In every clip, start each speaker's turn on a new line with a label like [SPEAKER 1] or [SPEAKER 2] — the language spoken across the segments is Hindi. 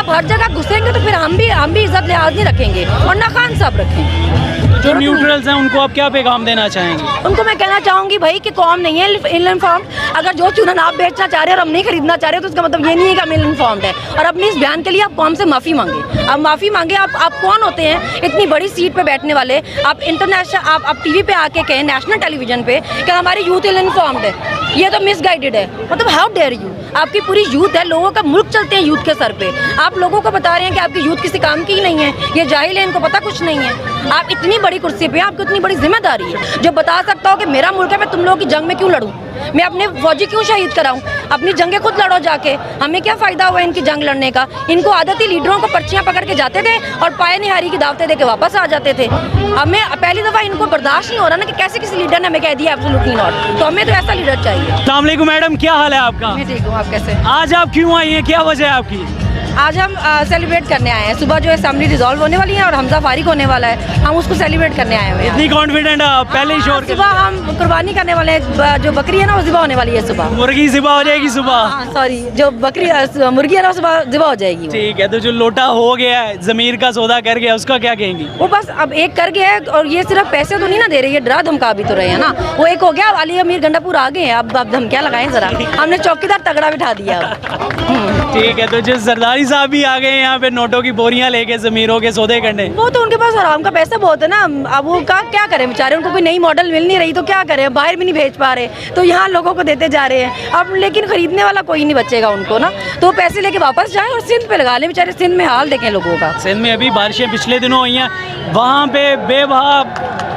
[SPEAKER 1] आप हर जगह घुसेंगे तो फिर हम भी इज्जत लिहाज नहीं रखेंगे और ना खान साहब रखेंगे।
[SPEAKER 2] जो न्यूट्रल्स हैं उनको आप क्या पैगाम देना चाहेंगे?
[SPEAKER 1] उनको मैं कहना चाहूंगी भाई कि कौम नहीं है इल इन्फॉर्म्ड। अगर जो चूरन आप बेचना चाह रहे हो और हम नहीं खरीदना चाह रहे तो उसका मतलब ये नहीं है कि हम इल इन्फॉर्म्ड है। और अपने इस बयान के लिए आप कौम से माफ़ी मांगे। अब माफ़ी मांगे। आप कौन होते हैं इतनी बड़ी सीट पे बैठने वाले? आप इंटरनेशनल आप टीवी पे आके कहें, नेशनल टेलीविजन पे, कि हमारी यूथ इल इन्फॉर्म्ड है। ये तो मिसगाइडेड है। मतलब हाउ डेयर यू। आपकी पूरी यूथ है, लोगों का मुल्क चलते हैं यूथ के सर पे। आप लोगों को बता रहे हैं कि आपकी यूथ किसी काम की ही नहीं है, ये जाहिल है, इनको पता कुछ नहीं है। आप इतनी बड़ी कुर्सी पे, आपको इतनी बड़ी जिम्मेदारी है जो बता सकता हो कि मेरा मुल्क है, मैं तुम लोगों की जंग में क्यों लड़ूं, मैं अपने फौजी क्यों शहीद कराऊं? अपनी जंगें खुद लड़ो जाके। हमें क्या फायदा हुआ इनकी जंग लड़ने का? इनको आदत ही लीडरों को पर्चियां पकड़ के जाते थे और पाए निहारी की दावतें दे के वापस आ जाते थे। हमें पहली दफा इनको बर्दाश्त नहीं हो रहा ना कि कैसे किसी लीडर ने हमें कह दिया एब्सोल्युटली नॉट। तो हमें तो ऐसा लीडर चाहिए।
[SPEAKER 2] अस्सलाम वालेकुम मैडम, क्या हाल है आपका?
[SPEAKER 1] मैं ठीक हूँ, आप कैसे?
[SPEAKER 2] आज आप क्यों आई हैं, क्या वजह है आपकी?
[SPEAKER 1] आज हम सेलिब्रेट करने आए हैं। सुबह जो असेंबली डिसॉल्व होने वाली है और हमजा फारिग होने वाला है, हम उसको सेलिब्रेट करने आए हुए हैं।
[SPEAKER 2] इतनी कॉन्फिडेंट है आप? पहले ही शोर
[SPEAKER 1] सुबह हम कुर्बानी करने वाले हैं। जो बकरी है ना वो ज़िबा होने वाली है सुबह।
[SPEAKER 2] मुर्गी ज़िबा हो जाएगी सुबह?
[SPEAKER 1] सॉरी, जो बकरी मुर्गी है ना सुबह ज़िबा हो जाएगी।
[SPEAKER 2] ठीक है, तो जो लोटा हो गया है, ज़मीर का सौदा कर गया, उसका क्या कहेंगी?
[SPEAKER 1] वो बस अब एक कर गया है और ये सिर्फ पैसे तो नहीं ना दे रही है, डरा धमका भी तो रहे हैं ना। वो एक हो गया, अली अमीर गंडापुर आ गए हैं, अब धमकियाँ लगाएं जरा। हमने चौकीदार तगड़ा बिठा दिया।
[SPEAKER 2] ठीक है, तो जो जरदारी साहब भी आ गए यहाँ पे नोटों की बोरियां लेके ज़मीरों के सौदे करने।
[SPEAKER 1] वो तो उनके पास आराम का पैसा बहुत है ना। अब वो क्या करें बेचारे, उनको कोई नई मॉडल मिल नहीं रही तो क्या करें, बाहर भी नहीं भेज पा रहे तो यहाँ लोगों को देते जा रहे हैं। अब लेकिन खरीदने वाला कोई नहीं बचेगा उनको ना, तो पैसे लेके वापस जाए और सिंध पे लगा लें। बेचारे सिंध में हाल देखें लोगों का।
[SPEAKER 2] सिंध में अभी बारिशें पिछले दिनों हुई हैं, वहाँ पे बेवहा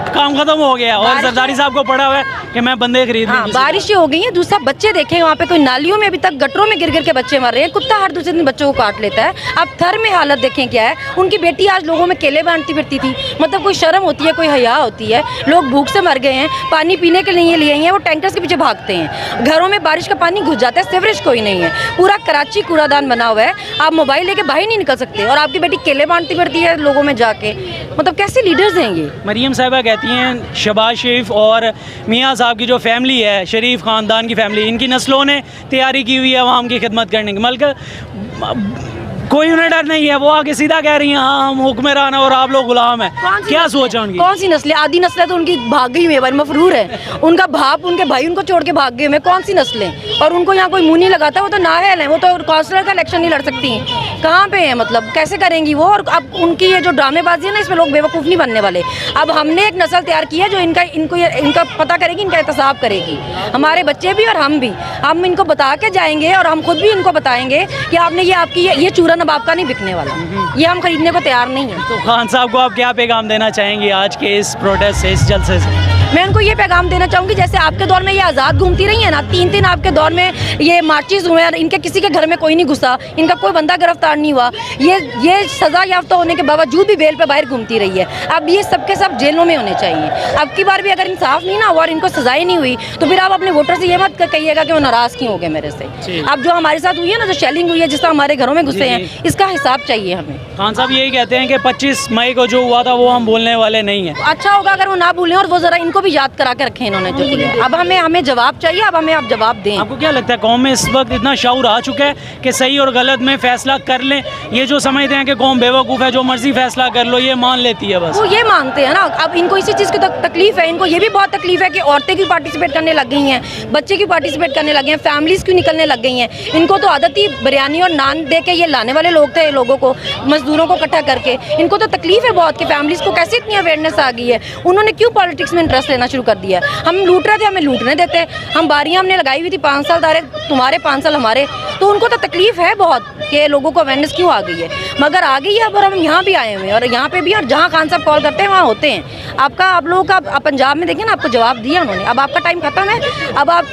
[SPEAKER 2] काम खत्म हो गया और जरदारी साहब को पड़ा हुआ है कि मैं बंदे खरीद लूं।
[SPEAKER 1] बारिशें हो गई हैं। दूसरा बच्चे देखें वहाँ पे कोई नालियों में अभी तक गटरों में गिर गिर के बच्चे मर रहे हैं। कुत्ता हर दूसरे दिन बच्चों को काट लेता है। अब थर में हालत देखें क्या है। उनकी बेटी आज लोगों में केले बांटती फिरती थी। मतलब कोई शर्म होती है, कोई हया होती है? लोग भूख से मर गए हैं, पानी पीने के लिए लिए हैं, वो टैंकर्स के पीछे भागते हैं। घरों में बारिश का पानी घुस जाता है, सीवरेज कोई नहीं है। पूरा कराची कूड़ादान बना हुआ है। आप मोबाइल लेके बाहर नहीं निकल सकते और आपकी बेटी केले बांटती फिरती है लोगों में जाके। मतलब कैसे लीडर्स हैं ये?
[SPEAKER 2] मरियम साहिबा कहती हैं शहबाज शरीफ और मियाँ साहब की जो फैमिली है, शरीफ ख़ानदान की फैमिली, इनकी नस्लों ने तैयारी की हुई है अवाम की खिदमत करने की। मतलब कोई उन्हें डर नहीं है, वो आके सीधा कह रही हैं हाँ हम हुक्मरान है और आप लोग गुलाम हैं। क्या सोचा उनकी?
[SPEAKER 1] कौन सी नस्लें? आधी नस्लें तो उनकी भाग गई हुई है, मफरूर है। उनका बाप, उनके भाई उनको छोड़ के भाग गए हैं। कौन सी नस्लें? और उनको यहाँ कोई मुंह नहीं लगाता। वो तो नाअहल है, वो तो काउंसलर का इलेक्शन नहीं लड़ सकती हैं। कहाँ पे है? मतलब कैसे करेंगी वो? और अब उनकी ये जो ड्रामेबाजी है ना, इसमें लोग बेवकूफ़ नहीं बनने वाले। अब हमने एक नस्ल तैयार की है जो इनका पता करेगी, इनका एहतसाब करेगी। हमारे बच्चे भी और हम भी। हम इनको बता के जाएंगे और हम खुद भी इनको बताएंगे कि आपने ये आपकी ये चूरन अब आपका नहीं बिकने वाला, ये हम खरीदने को तैयार नहीं है।
[SPEAKER 2] तो खान साहब को आप क्या पैगाम देना चाहेंगे आज के इस प्रोटेस्ट से, इस जलसे से?
[SPEAKER 1] मैं उनको ये पैगाम देना चाहूँगी, जैसे आपके दौर में ये आज़ाद घूमती रही है ना, 3 आपके दौर में ये मार्चेस हुए और इनके किसी के घर में कोई नहीं घुसा, इनका कोई बंदा गिरफ्तार नहीं हुआ। ये सज़ा याफ्ता होने के बावजूद भी बेल पे बाहर घूमती रही है। अब ये सबके सब जेलों में होने चाहिए। अब की बार भी अगर इंसाफ नहीं ना हुआ और इनको सजाएं नहीं हुई तो फिर आप अपने वोटर से ये मत कहिएगा कि वो नाराज़ क्यों हो गए मेरे से। अब जो हमारे साथ हुई है ना, जो शेलिंग हुई है, जिस तरह हमारे घरों में घुसे हैं, इसका हिसाब चाहिए हमें।
[SPEAKER 2] खान साहब यही कहते हैं कि 25 मई को जो हुआ था वो हम भूलने वाले नहीं हैं।
[SPEAKER 1] अच्छा होगा अगर वो ना भूलें और वो ज़रा इनको भी याद करा के रखें इन्होंने जो किया। अब हमें जवाब चाहिए। अब हमें आप जवाब दें।
[SPEAKER 2] आपको क्या लगता है कौम में इस वक्त इतना शऊर आ चुका है कि सही और गलत में फैसला कर लें? ये जो समझते हैं कि कौम बेवकूफ़ है, जो मर्जी फैसला कर लो, ये मान लेती है बस।
[SPEAKER 1] वो ये मानते हैं ना। अब इनको इसी चीज़ की तकलीफ है। इनको ये भी बहुत तकलीफ है कि औरतें क्यों पार्टिसिपेट करने लग गई हैं, बच्चे क्यों पार्टिसिपेट करने लगे हैं, फैमिलीज क्यों निकलने लग गई हैं। इनको तो आदत ही बिरयानी और नान दे के ये लाने वाले लोग थे, लोगों को, मजदूरों को इकट्ठा करके। इनको तो तकलीफ है बहुत कि फैमिलीज को कैसे इतनी अवेयरनेस आ गई है। उन्होंने क्यों पॉलिटिक्स में इंटरेस्ट लेना शुरू कर दिया? हम लूट रहे थे, हमें लूटने देते। हम बारियां हमने लगाई हुई थी, 5 साल दारे तुम्हारे 5 साल हमारे। तो उनको तो तकलीफ है बहुत कि लोगों को अवेयरनेस क्यों आ गई है, मगर आ गई है। अब और हम यहाँ भी आए हुए हैं और यहाँ पे भी, और जहाँ खान साहब कॉल करते हैं वहाँ होते हैं। आप लोगों का आप पंजाब में देखिए ना, आपको जवाब दिया उन्होंने। अब आपका टाइम खत्म है। अब आप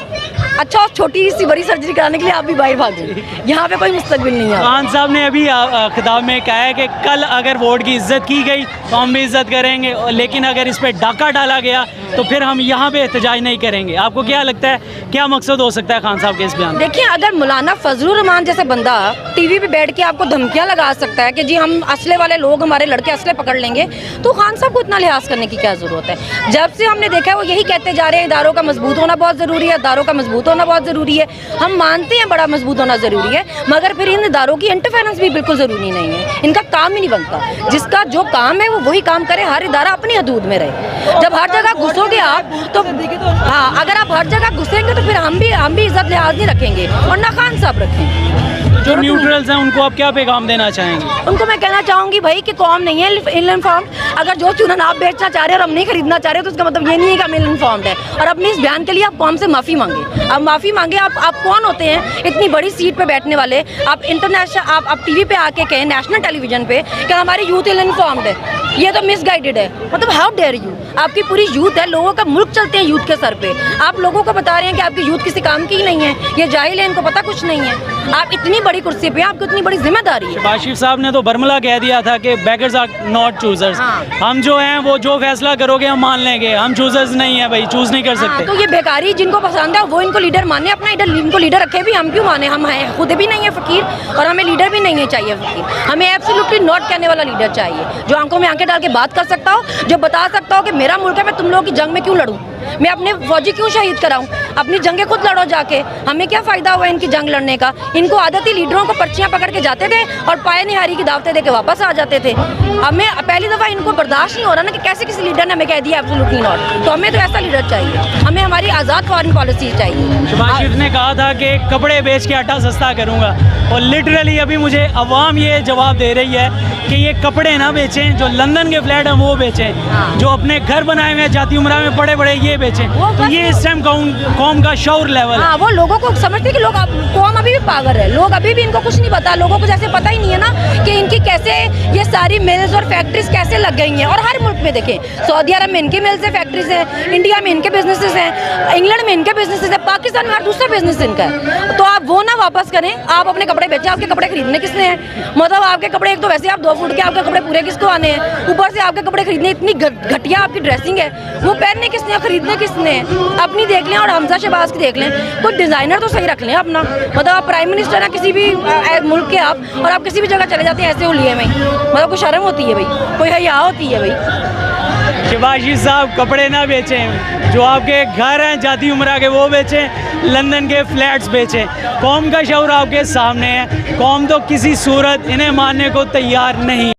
[SPEAKER 1] अच्छा छोटी सी बड़ी सर्जरी कराने के लिए आप भी बाहर भाग जाइए। यहाँ पे कोई मुस्तकबिल नहीं है।
[SPEAKER 2] खान साहब ने अभी खिताब में कहा है कि कल अगर वोट की इज्जत की गई तो हम भी इज्जत करेंगे, लेकिन अगर इस पर डाका डाला गया तो फिर हम यहाँ पे एहतजाज नहीं करेंगे। आपको क्या लगता है, क्या मकसद हो सकता है खान साहब के इस बयान?
[SPEAKER 1] देखिए, अगर मौलाना फजलुर रहमान जैसे बंदा टीवी पे बैठ के आपको धमकियां लगा सकता है कि जी हम असले वाले लोग, हमारे लड़के असले पकड़ लेंगे, तो खान साहब को इतना लिहाज करने की क्या ज़रूरत है? जब से हमने देखा है वो यही कहते जा रहे हैं इदारों का मजबूत होना बहुत ज़रूरी है, इदारों का मजबूत होना बहुत ज़रूरी है। हम मानते हैं बड़ा मजबूत होना ज़रूरी है, मगर फिर इन इदारों की इंटरफेरेंस भी बिल्कुल ज़रूरी नहीं है। इनका काम ही नहीं बनता। जिसका जो काम है वो वही काम करे, हर इदारा अपनी हदूद में रहे। जब हर जगह घुसोगे आप तो हाँ, अगर आप हर जगह घुसेंगे तो फिर हम भी इज्जत लिहाज नहीं रखेंगे और ना खान साहब रखेंगे।
[SPEAKER 2] जो न्यूट्रल्स हैं उनको आप क्या पैगाम देना चाहेंगे?
[SPEAKER 1] उनको मैं कहना चाहूँगी भाई कि कौम नहीं है इल इन्फॉर्म्ड। अगर जो चूरन आप बेचना चाह रहे हो और हम नहीं खरीदना चाह रहे तो उसका मतलब ये नहीं है कि हम इल इन्फॉर्म्ड है। और अपने इस बयान के लिए आप कौम से माफ़ी मांगे। अब माफ़ी मांगे। आप कौन होते हैं इतनी बड़ी सीट पे बैठने वाले? आप इंटरनेशनल आप टीवी पे आके कहें, नेशनल टेलीविजन पे, कि हमारी यूथ इल इन्फॉर्म्ड है, ये तो मिसगाइडेड है। मतलब हाउ डेयर यू? आपकी पूरी यूथ है, लोगों का मुल्क चलते हैं यूथ के सर पे। आप लोगों को बता रहे हैं कि आपकी यूथ किसी काम की ही नहीं है, ये जाहिल है, इनको पता कुछ नहीं है। आप इतनी बड़ी कुर्सी पे, आपको इतनी बड़ी जिम्मेदारी है।
[SPEAKER 2] बाशिर साहब ने तो बरमला कह दिया था कि बेगर्स आर नॉट चूजर्स।
[SPEAKER 1] हाँ।
[SPEAKER 2] हम जो हैं वो जो फैसला करोगे हम मान लेंगे, हम चूजर्स नहीं है भाई, चूज नहीं कर सकते।
[SPEAKER 1] तो ये बेकारी जिनको पसंद है वो इनको लीडर माने, अपना इनको लीडर रखे भी। हम क्यों माने? हम हैं खुद भी नहीं है फकीर और हमें लीडर भी नहीं है चाहिए फकीर। हमें एब्सोल्युटली नॉट कहने वाला लीडर चाहिए, जो आंखों में आंखें डाल के बात कर सकता हो, जो बता सकता हो कि मेरा मुल्क है, मैं तुम लोगों की जंग में क्यों लड़ूं, मैं अपने फौजी क्यों शहीद कराऊं, अपनी जंगें खुद लड़ो जाके। हमें क्या फ़ायदा हुआ इनकी जंग लड़ने का? इनको आदत ही लीडरों को पर्चियां पकड़ के जाते थे और पाए निहारी की दावतें दे के वापस आ जाते थे। हमें पहली दफ़ा इनको बर्दाश्त नहीं हो रहा ना कि कैसे किसी लीडर ने हमें कह दिया एब्सोल्युटली नॉट। तो हमें तो ऐसा लीडर चाहिए, हमें हमारी आज़ाद फॉरेन पॉलिसी चाहिए।
[SPEAKER 2] शहबाज शरीफ ने कहा था कि कपड़े बेच के आटा सस्ता करूँगा, और लिटरली अभी मुझे अवाम ये जवाब दे रही है कि ये कपड़े ना बेचें, जो लंदन के फ्लैट हैं वो बेचें, जो अपने घर बनाए हुए हैं जाती उम्रा में बड़े बड़े ये बेचें। तो ये इस टाइम कौम का शौर लेवल है।
[SPEAKER 1] हाँ, वो लोगों को समझते कि लोग कौम अभी भी पागल है, लोग अभी भी इनको कुछ नहीं पता। लोगों को जैसे पता ही नहीं है ना कि इनकी कैसे ये सारी मिल्स और फैक्ट्रीज कैसे लग गई हैं। और हर मुल्क में देखें, सऊदी अरब में इनके मिल्स है, फैक्ट्रीज हैं, इंडिया में इनके बिजनेसेस हैं, इंग्लैंड में इनके बिजनेसेस हैं, पाकिस्तान में हर दूसरा बिजनेस इनका है। तो आप वो ना वापस करें, आप अपने कपड़े बेचें। आपके कपड़े खरीदने किसने हैं? मतलब आपके कपड़े, एक तो वैसे आप 2 फुट के, आपके कपड़े पूरे किसको आने हैं? ऊपर से आपके कपड़े खरीदने, इतनी घटिया आपकी ड्रेसिंग है, वो पहनने किसने, खरीदने किसने? अपनी देख लें और हमजा शहबाज की देख लें, कोई डिज़ाइनर तो सही रख लें अपना। मतलब आप प्राइम मिनिस्टर हैं किसी भी मुल्क के आप, और आप किसी भी जगह चले जाते हैं ऐसे हुलिये में। मतलब कोई शर्म होती है भाई, कोई हया होती है भाई।
[SPEAKER 2] शहबाज साहब कपड़े ना बेचें, जो आपके घर हैं जाती उम्रा के वो बेचें, लंदन के फ्लैट्स बेचें। कौम का शौर आपके सामने है, कौम तो किसी सूरत इन्हें मानने को तैयार नहीं है।